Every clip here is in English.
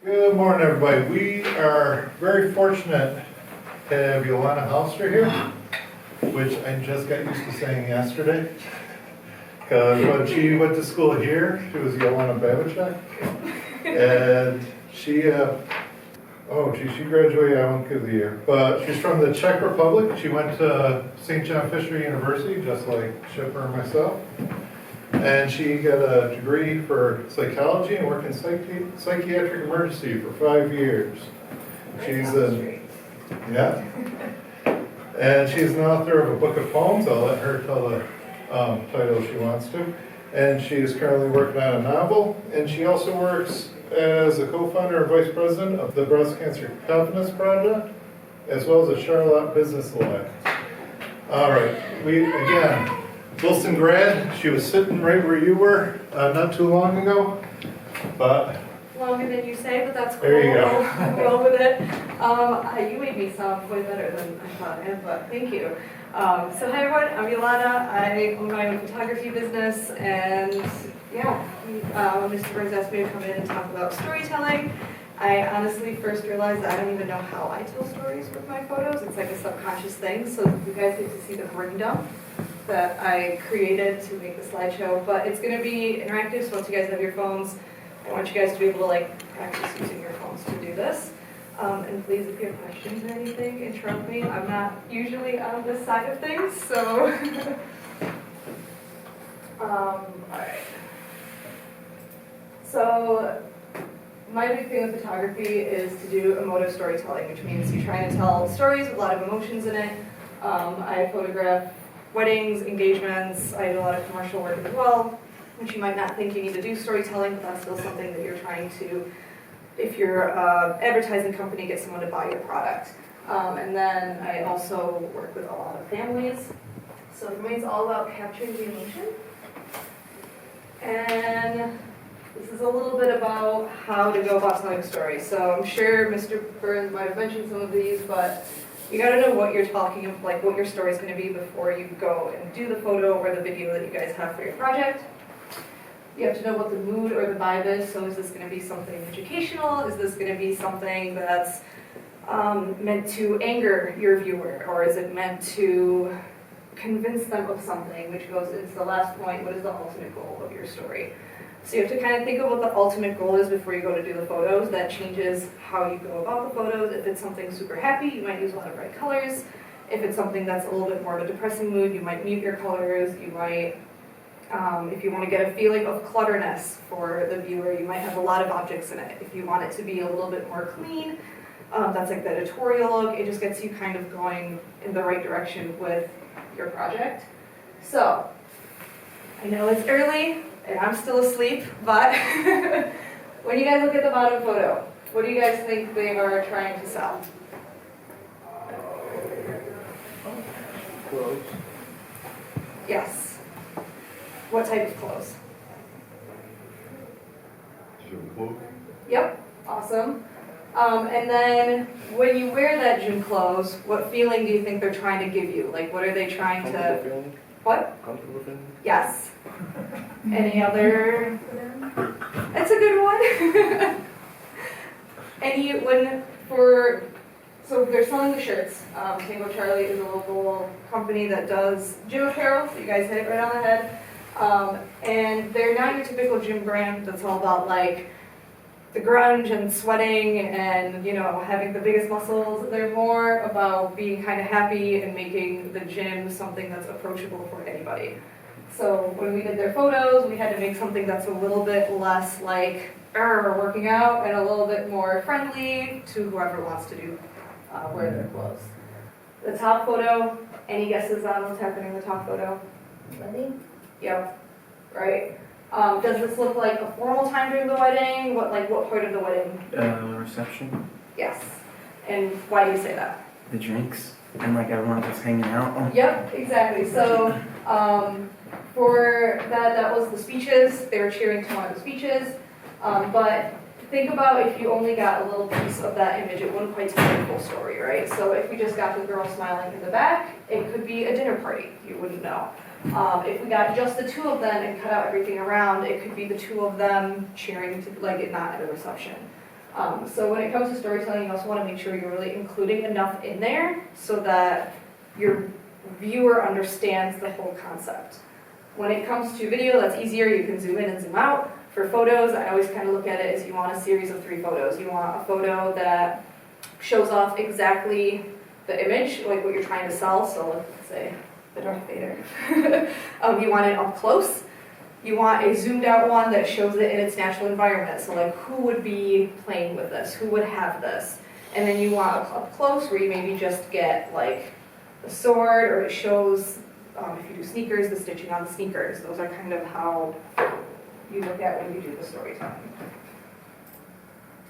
Good morning, everybody. We are very fortunate to have Jolana Hollister here, which I just got used to saying yesterday. Because when she went to school here, she was Jolana Babichek. And she graduated, I won't give the year, but she's from the Czech Republic. She went to St. John Fisher University, just like Shipper and myself. And she got a degree for psychology and worked in psychiatric emergency for 5 years. And she's an author of a book of poems. I'll let her tell the title if she wants to. And she is currently working on a novel. And she also works as a co-founder and vice president of the Breast Cancer Confidence Project, as well as a Charlotte Business Alliance. All right, Wilson grad. She was sitting right where you were not too long ago, but longer than you say, but that's cool. There you go. I'll go with it. You made me sound way better than I thought I had, but thank you. So hi everyone, I'm Jolana. I own my own photography business, and yeah, Mr. Burns asked me to come in and talk about storytelling. I honestly first realized that I don't even know how I tell stories with my photos. It's like a subconscious thing, so you guys get to see the brain dump that I created to make the slideshow, but it's going to be interactive, so once you guys have your phones, I want you guys to be able to practice using your phones to do this. And please, if you have questions or anything, interrupt me. I'm not usually on this side of things, so. Alright. So, my big thing with photography is to do emotive storytelling, which means you're trying to tell stories with a lot of emotions in it. I photograph weddings, engagements. I do a lot of commercial work as well, which you might not think you need to do storytelling, but that's still something that you're trying to, if you're an advertising company, get someone to buy your product. And then I also work with a lot of families. So for me, it's all about capturing the emotion. And this is a little bit about how to go about telling a story. So I'm sure Mr. Burns might have mentioned some of these, but you gotta know what you're talking of, like what your story is gonna be before you go and do the photo or the video that you guys have for your project. You have to know what the mood or the vibe is. So is this going to be something educational? Is this going to be something that's meant to anger your viewer? Or is it meant to convince them of something, which goes into the last point, what is the ultimate goal of your story? So you have to kind of think of what the ultimate goal is before you go to do the photos. That changes how you go about the photos. If it's something super happy, you might use a lot of bright colors. If it's something that's a little bit more of a depressing mood, you might mute your colors. You might if you want to get a feeling of clutterness for the viewer, you might have a lot of objects in it. If you want it to be a little bit more clean, that's like the editorial look. It just gets you kind of going in the right direction with your project. So, I know it's early and I'm still asleep, but when you guys look at the bottom photo, what do you guys think they are trying to sell? Clothes. Yes. What type of clothes? Gym clothes. Yep, awesome. And then when you wear that gym clothes, what feeling do you think they're trying to give you? Like, what are they trying to? Feeling? What? Comfortable feeling? Yes. Any other? That's a good one. So they're selling the shirts. Tango Charlie is a local company that does gym apparel. So you guys hit it right on the head. And they're not your typical gym brand that's all about like the grunge and sweating and, having the biggest muscles. They're more about being kind of happy and making the gym something that's approachable for anybody. So when we did their photos, we had to make something that's a little bit less like working out and a little bit more friendly to whoever wants to wear their clothes. The top photo, any guesses on what's happening in the top photo? Wedding? Yep, right. Does this look like a formal time during the wedding? What part of the wedding? Reception, Yes. And why do you say that? the drinks, and everyone just hanging out. Yep, exactly. So for that was the speeches. They were cheering to one of the speeches. But think about if you only got a little piece of that image, it wouldn't quite tell the full story, right? So if we just got the girl smiling in the back, it could be a dinner party. You wouldn't know. If we got just the two of them and cut out everything around, it could be the two of them cheering to, not at a reception. So when it comes to storytelling, you also want to make sure you're really including enough in there so that your viewer understands the whole concept. When it comes to video, that's easier. You can zoom in and zoom out. For photos, I always kind of look at it as you want a series of 3 photos. You want a photo that shows off exactly the image, like what you're trying to sell. So let's say the Darth Vader. You want it up close. You want a zoomed out one that shows it in its natural environment. So like who would be playing with this? Who would have this? And then you want up close where you maybe just get like the sword, or it shows, if you do sneakers, the stitching on the sneakers. Those are kind of how you look at when you do the storytelling.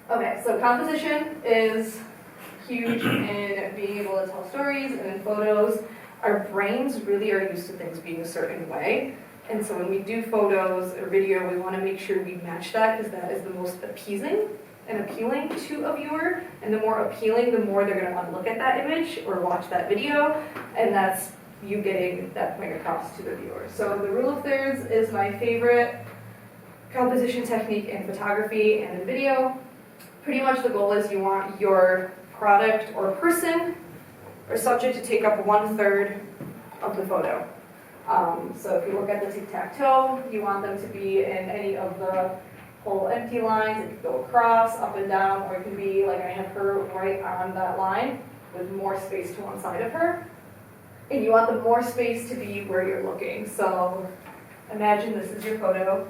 Okay, so composition is huge in being able to tell stories and in photos. Our brains really are used to things being a certain way. And so when we do photos or video, we want to make sure we match that because that is the most appeasing and appealing to a viewer. And the more appealing, the more they're going to want to look at that image or watch that video. And that's you getting that point across to the viewer. So the rule of thirds is my favorite composition technique in photography and in video. Pretty much the goal is you want your product or person or subject to take up 1/3 of the photo. So if you look at the tic-tac-toe, you want them to be in any of the whole empty lines. It could go across, up and down, or it can be like I have her right on that line with more space to one side of her. And you want the more space to be where you're looking. So imagine this is your photo.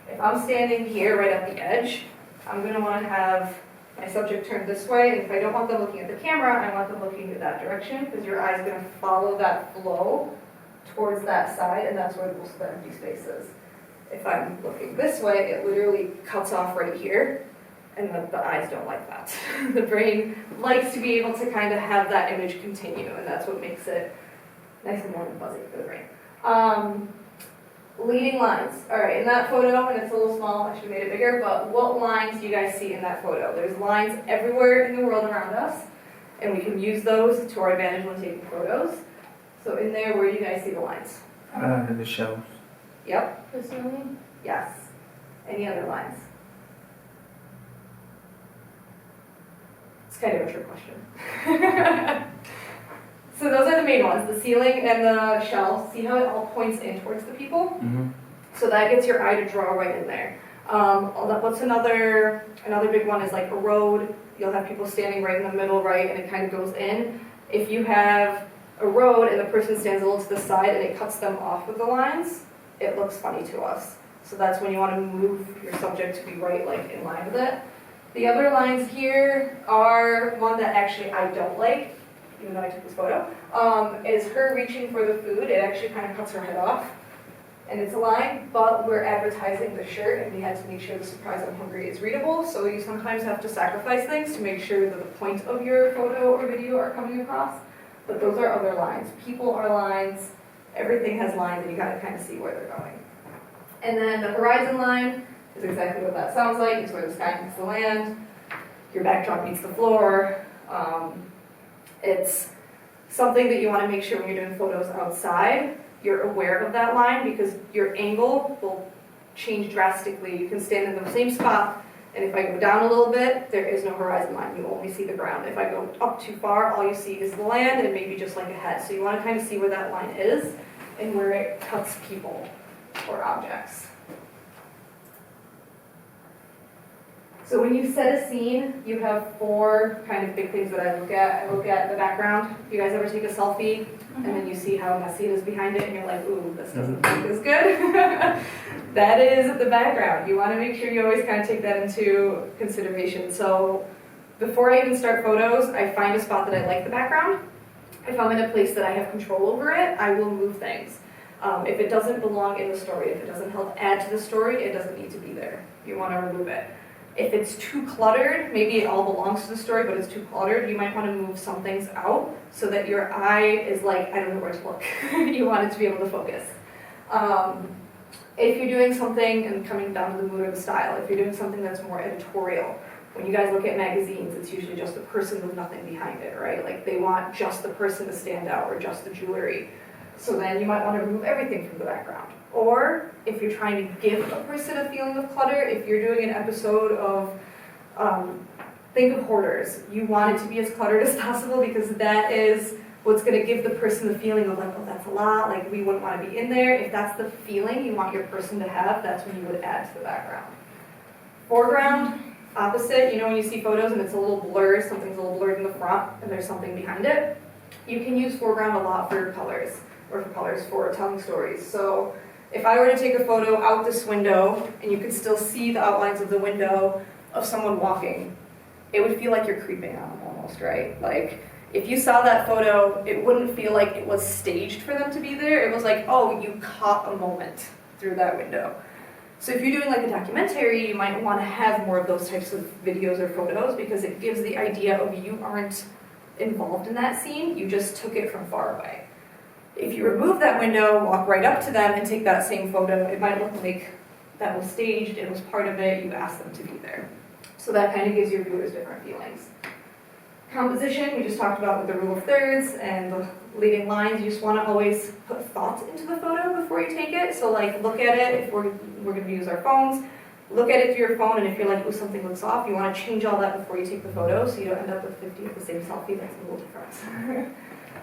If I'm standing here right at the edge, I'm going to want to have my subject turned this way. And if I don't want them looking at the camera, I want them looking in that direction because your eye is going to follow that flow towards that side, and that's where most of the empty space is. If I'm looking this way, it literally cuts off right here, and the eyes don't like that. The brain likes to be able to kind of have that image continue, and that's what makes it nice and warm and fuzzy for the brain. Leading lines. All right, in that photo, and it's a little small, I should have made it bigger, but what lines do you guys see in that photo? There's lines everywhere in the world around us, and we can use those to our advantage when taking photos. So in there, where do you guys see the lines? The shelves. Yep. The ceiling? Yes. Any other lines? It's kind of a trick question. So those are the main ones, the ceiling and the shelves. See how it all points in towards the people? Mm-hmm. So that gets your eye to draw right in there. What's another big one is like a road. You'll have people standing right in the middle, right, and it kind of goes in. If you have a road and the person stands a little to the side and it cuts them off with the lines, it looks funny to us. So that's when you want to move your subject to be right, like in line with it. The other lines here are one that actually I don't like, even though I took this photo, is her reaching for the food. It actually kind of cuts her head off. And it's a line, but we're advertising the shirt and we had to make sure the surprise I'm hungry is readable. So you sometimes have to sacrifice things to make sure that the point of your photo or video are coming across. But those are other lines. People are lines. Everything has lines, and you gotta kind of see where they're going. And then the horizon line is exactly what that sounds like. It's where the sky meets the land. Your backdrop meets the floor. It's something that you want to make sure when you're doing photos outside, you're aware of that line because your angle will change drastically. You can stand in the same spot, and if I go down a little bit, there is no horizon line. You only see the ground. If I go up too far, all you see is the land and maybe just like a head. So you want to kind of see where that line is and where it cuts people or objects. So when you set a scene, you have 4 kind of big things that I look at. I look at the background. You guys ever take a selfie and then you see how messy it is behind it and you're like, ooh, this doesn't look as good? That is the background. You want to make sure you always kind of take that into consideration. So before I even start photos, I find a spot that I like the background. If I'm in a place that I have control over it, I will move things. If it doesn't belong in the story, if it doesn't help add to the story, it doesn't need to be there. You want to remove it. If it's too cluttered, maybe it all belongs to the story, but it's too cluttered, you might want to move some things out so that your eye is like, I don't know where to look. You want it to be able to focus. If you're doing something, and coming down to the mood or the style, if you're doing something that's more editorial, when you guys look at magazines, it's usually just the person with nothing behind it, right? Like they want just the person to stand out or just the jewelry. So then you might want to remove everything from the background. Or if you're trying to give a person a feeling of clutter, if you're doing an episode of Think of hoarders. You want it to be as cluttered as possible because that is what's going to give the person the feeling of like, oh, that's a lot, like we wouldn't want to be in there. If that's the feeling you want your person to have, that's when you would add to the background. Foreground, opposite, when you see photos and it's a little blurred, something's a little blurred in the front and there's something behind it, you can use foreground a lot for your colors, or for colors for telling stories. So if I were to take a photo out this window and you could still see the outlines of the window of someone walking, it would feel like you're creeping on them almost, right? Like, if you saw that photo, it wouldn't feel like it was staged for them to be there. It was like, oh, you caught a moment through that window. So if you're doing like a documentary, you might want to have more of those types of videos or photos because it gives the idea of you aren't involved in that scene, you just took it from far away. If you remove that window, walk right up to them and take that same photo, it might look like that was staged, it was part of it, you asked them to be there. So that kind of gives your viewers different feelings. Composition, we just talked about with the rule of thirds and the leading lines. You just want to always put thought into the photo before you take it. So like look at it, if we're going to use our phones, look at it through your phone and if you're like, oh, something looks off, you want to change all that before you take the photo so you don't end up with 50 of the same selfie. That's a little different.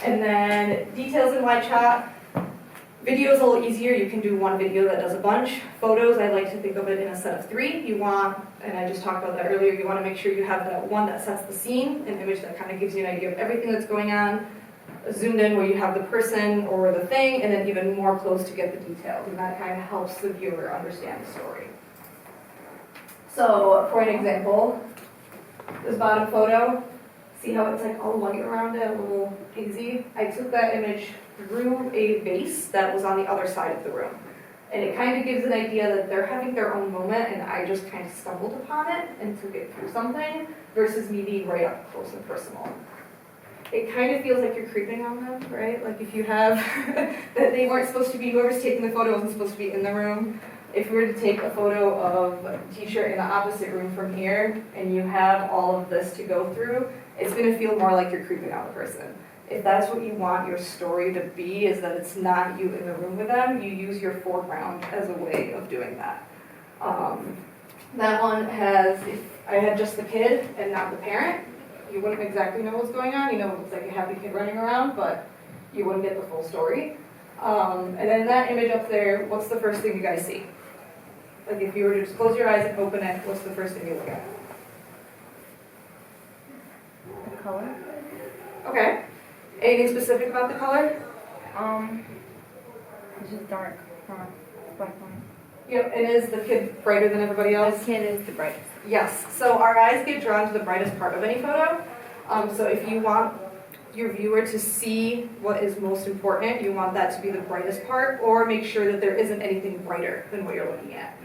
And then details in wide shot. Video is a little easier. You can do one video that does a bunch. Photos, I like to think of it in a set of 3. You want, and I just talked about that earlier, you want to make sure you have that one that sets the scene, an image that kind of gives you an idea of everything that's going on, zoomed in where you have the person or the thing, and then even more close to get the details, and that kind of helps the viewer understand the story. So, for an example, this bottom photo, see how it's like all white around it, a little hazy? I took that image through a vase that was on the other side of the room. And it kind of gives an idea that they're having their own moment and I just kind of stumbled upon it and took it through something versus me being right up close and personal. It kind of feels like you're creeping on them, right? Like if you have, that they weren't supposed to be, whoever's taking the photo wasn't supposed to be in the room. If we were to take a photo of a teacher in the opposite room from here and you have all of this to go through, it's going to feel more like you're creeping on the person. If that's what you want your story to be, is that it's not you in the room with them, you use your foreground as a way of doing that. That one has, if I had just the kid and not the parent, you wouldn't exactly know what's going on. You know, it looks like a happy kid running around, but you wouldn't get the full story. And then that image up there, what's the first thing you guys see? Like if you were to just close your eyes and open it, what's the first thing you look at? The color? Okay. Anything specific about the color? It's just dark, black and white. Yep, and is the kid brighter than everybody else? This kid is the brightest. Yes, so our eyes get drawn to the brightest part of any photo. So if you want your viewer to see what is most important, you want that to be the brightest part, or make sure that there isn't anything brighter than what you're looking at.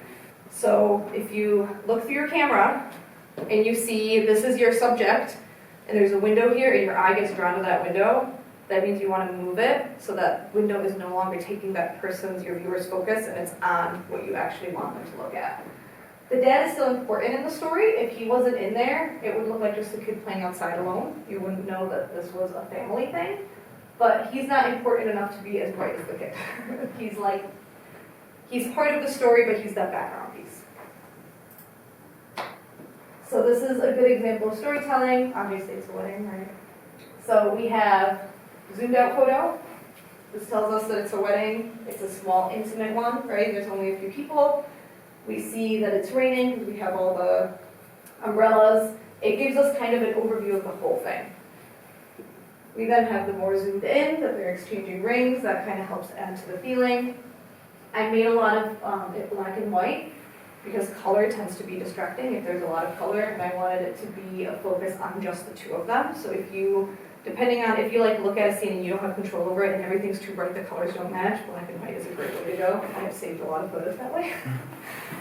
So if you look through your camera and you see this is your subject, and there's a window here and your eye gets drawn to that window, that means you want to move it so that window is no longer taking that person's, your viewer's focus, and it's on what you actually want them to look at. The dad is still important in the story. If he wasn't in there, it would look like just a kid playing outside alone. You wouldn't know that this was a family thing. But he's not important enough to be as bright as the kid. He's part of the story, but he's that background piece. So this is a good example of storytelling. Obviously it's a wedding, right? So we have zoomed out photo. This tells us that it's a wedding. It's a small, intimate one, right? There's only a few people. We see that it's raining because we have all the umbrellas. It gives us kind of an overview of the whole thing. We then have the more zoomed in, that they're exchanging rings. That kind of helps add to the feeling. I made a lot of it black and white because color tends to be distracting if there's a lot of color, and I wanted it to be a focus on just the two of them. So if you, depending on if you like look at a scene and you don't have control over it and everything's too bright, the colors don't match, black and white is a great way to go. I have saved a lot of photos that way.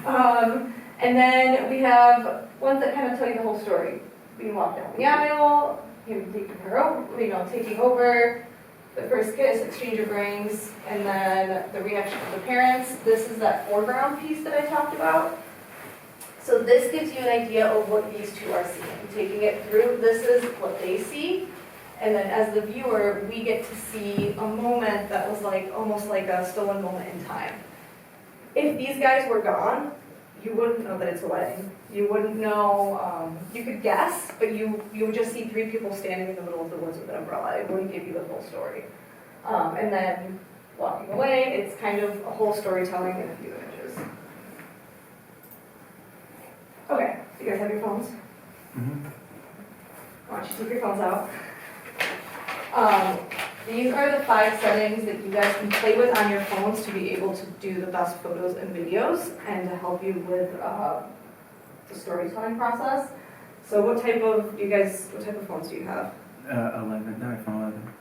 And then we have ones that kind of tell you the whole story. We walk down the aisle, him taking her over, taking over, the first kiss, exchange of rings, and then the reaction of the parents. This is that foreground piece that I talked about. So this gives you an idea of what these two are seeing. Taking it through, this is what they see. And then as the viewer, we get to see a moment that was like almost like a stolen moment in time. If these guys were gone, you wouldn't know that it's a wedding. You wouldn't know, you could guess, but you would just see 3 people standing in the middle of the woods with an umbrella. It wouldn't give you the full story. And then walking away, it's kind of a whole storytelling in a few images. Okay, so you guys have your phones? Mhm. Why don't you take your phones out? These are the 5 settings that you guys can play with on your phones to be able to do the best photos and videos and to help you with the storytelling process. So what type of phones do you have? 11, no, iPhone 11.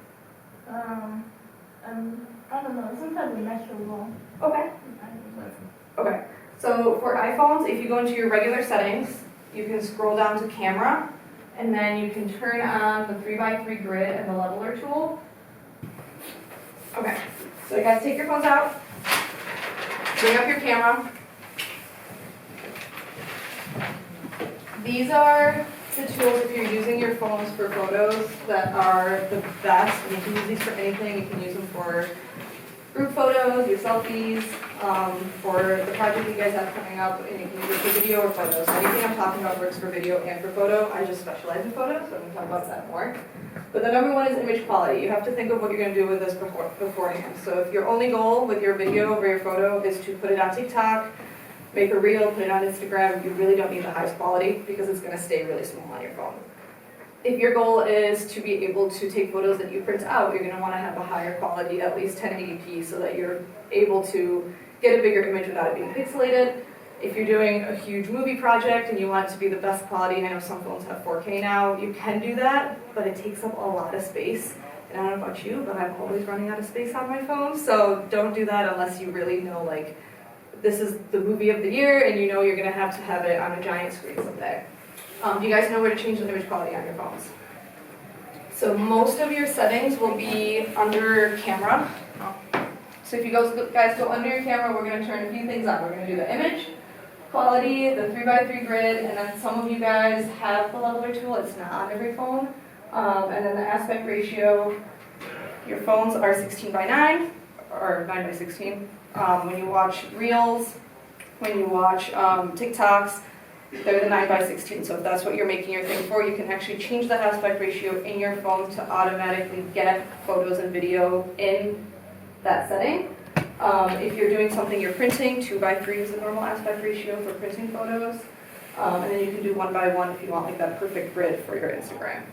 I don't know, sometimes we mess with wrong. Okay. Okay. So for iPhones, if you go into your regular settings, you can scroll down to camera, and then you can turn on the 3x3 grid and the leveler tool. Okay, so you guys take your phones out, bring up your camera. These are the tools if you're using your phones for photos that are the best. And you can use these for anything. You can use them for group photos, your selfies, for the project you guys have coming up, and you can use it for video or photos. So anything I'm talking about works for video and for photo. I just specialize in photos, so I'm going to talk about that more. But the number one is image quality. You have to think of what you're going to do with this beforehand. So if your only goal with your video or your photo is to put it on TikTok, make a reel, put it on Instagram, you really don't need the highest quality because it's going to stay really small on your phone. If your goal is to be able to take photos that you print out, you're going to want to have a higher quality, at least 1080p, so that you're able to get a bigger image without it being pixelated. If you're doing a huge movie project and you want it to be the best quality, and I know some phones have 4K now, you can do that, but it takes up a lot of space. And I don't know about you, but I'm always running out of space on my phone, so don't do that unless you really know, like, this is the movie of the year and you know you're going to have it on a giant screen someday. Do you guys know where to change the image quality on your phones? So most of your settings will be under camera. So if you guys go under your camera, we're going to turn a few things on. We're going to do the image quality, the 3x3 grid, and then some of you guys have the leveler tool. It's not on every phone. And then the aspect ratio, your phones are 16:9 or 9:16. When you watch reels, when you watch TikToks, they're the 9:16. So if that's what you're making your thing for, you can actually change the aspect ratio in your phone to automatically get photos and video in that setting. If you're doing something you're printing, 2:3 is the normal aspect ratio for printing photos. And then you can do 1:1 if you want like that perfect grid for your Instagram.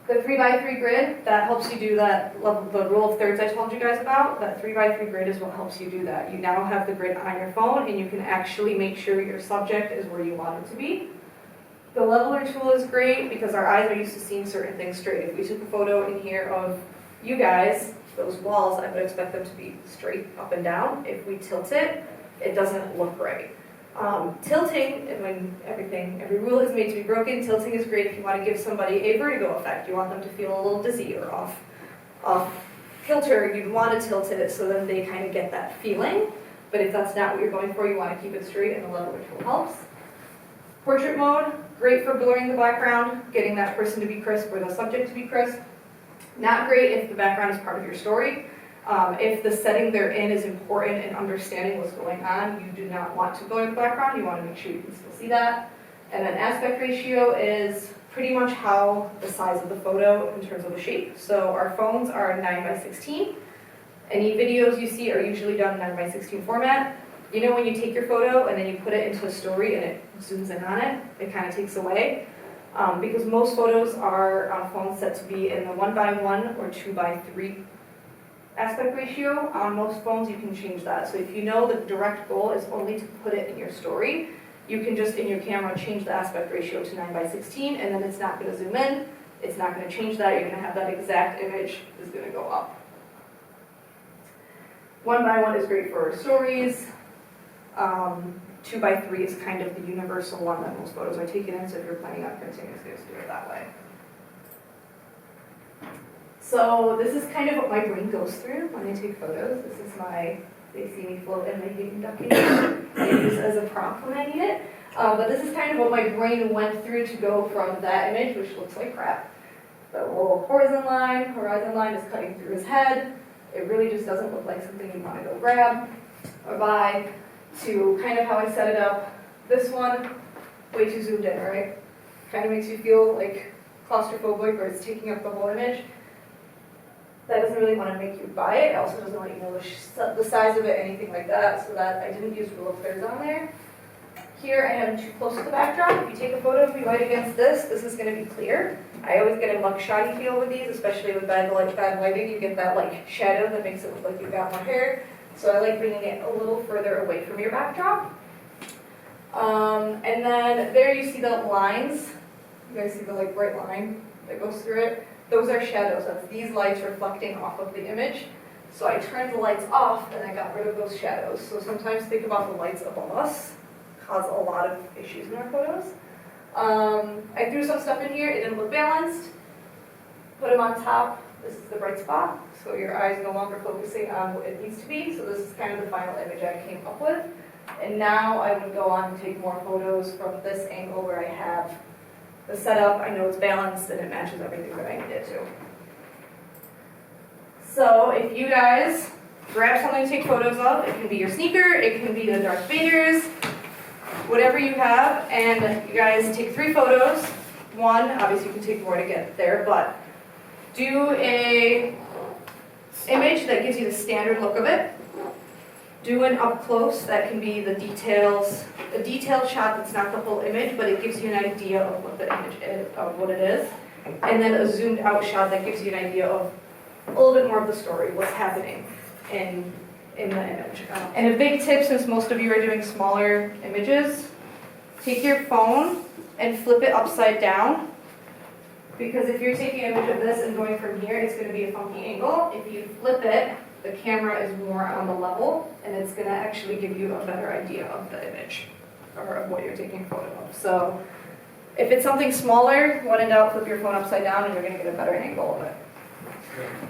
The 3x3 grid, that helps you do that, the rule of thirds I told you guys about. That 3x3 grid is what helps you do that. You now have the grid on your phone and you can actually make sure your subject is where you want it to be. The leveler tool is great because our eyes are used to seeing certain things straight. If we took a photo in here of you guys, those walls, I would expect them to be straight up and down. If we tilt it, it doesn't look right. Tilting, and when every rule is made to be broken, tilting is great if you want to give somebody a vertigo effect. You want them to feel a little dizzy or off kilter. You'd want to tilt it so then they kind of get that feeling. But if that's not what you're going for, you want to keep it straight, and the leveler tool helps. Portrait mode, great for blurring the background, getting that person to be crisp or the subject to be crisp. Not great if the background is part of your story. If the setting they're in is important in understanding what's going on, you do not want to blur the background. You want to make sure you can still see that. And then aspect ratio is pretty much how the size of the photo in terms of the shape. So our phones are 9:16. Any videos you see are usually done in 9:16 format. You know when you take your photo and then you put it into a story and it zooms in on it, it kind of takes away. Because most photos are on phones set to be in the 1:1 or 2:3 aspect ratio. On most phones you can change that. So if you know the direct goal is only to put it in your story, you can just in your camera change the aspect ratio to 9:16 and then it's not going to zoom in, it's not going to change that, you're going to have that exact image is going to go up. 1:1 is great for stories. 2:3 is kind of the universal one that most photos are taken in, so if you're planning on printing, it's going to do it that way. So this is kind of what my brain goes through when I take photos. This is they see me float in my hidden ducky. I use it as a prompt when I need it. But this is kind of what my brain went through to go from that image, which looks like crap. The little horizon line is cutting through his head. It really just doesn't look like something you want to go grab or buy, to kind of how I set it up This one, way too zoomed in, right? Kind of makes you feel like claustrophobic or it's taking up the whole image. That doesn't really want to make you buy it. It also doesn't let you know the size of it, anything like that, so that I didn't use rule of thirds on there. Here I have them too close to the backdrop. If you take a photo of me right against this is going to be clear. I always get a mugshotty feel with these, especially with bad lighting. You get that like shadow that makes it look like you've got more hair. So I like bringing it a little further away from your backdrop. And then there you see the lines. You guys see the like bright line that goes through it? Those are shadows. That's these lights reflecting off of the image. So I turned the lights off and I got rid of those shadows. So sometimes think about the lights above us. Cause a lot of issues in our photos. I threw some stuff in here. It didn't look balanced. Put them on top. This is the bright spot. So your eye is no longer focusing on what it needs to be. So this is kind of the final image I came up with. And now I would go on and take more photos from this angle where I have the setup. I know it's balanced and it matches everything that I need it to. So if you guys grab something to take photos of, it can be your sneaker, it can be the Darth Vader's, whatever you have, and you guys take 3 photos. One, obviously you can take more to get there, but do a image that gives you the standard look of it. Do an up close that can be the details, a detailed shot that's not the whole image, but it gives you an idea of what the image is, of what it is. And then a zoomed out shot that gives you an idea of a little bit more of the story, what's happening in the image. And a big tip, since most of you are doing smaller images, take your phone and flip it upside down. Because if you're taking an image of this and going from here, it's going to be a funky angle. If you flip it, the camera is more on the level, and it's going to actually give you a better idea of the image, or of what you're taking a photo of. So if it's something smaller, when in doubt, flip your phone upside down, and you're going to get a better angle of it.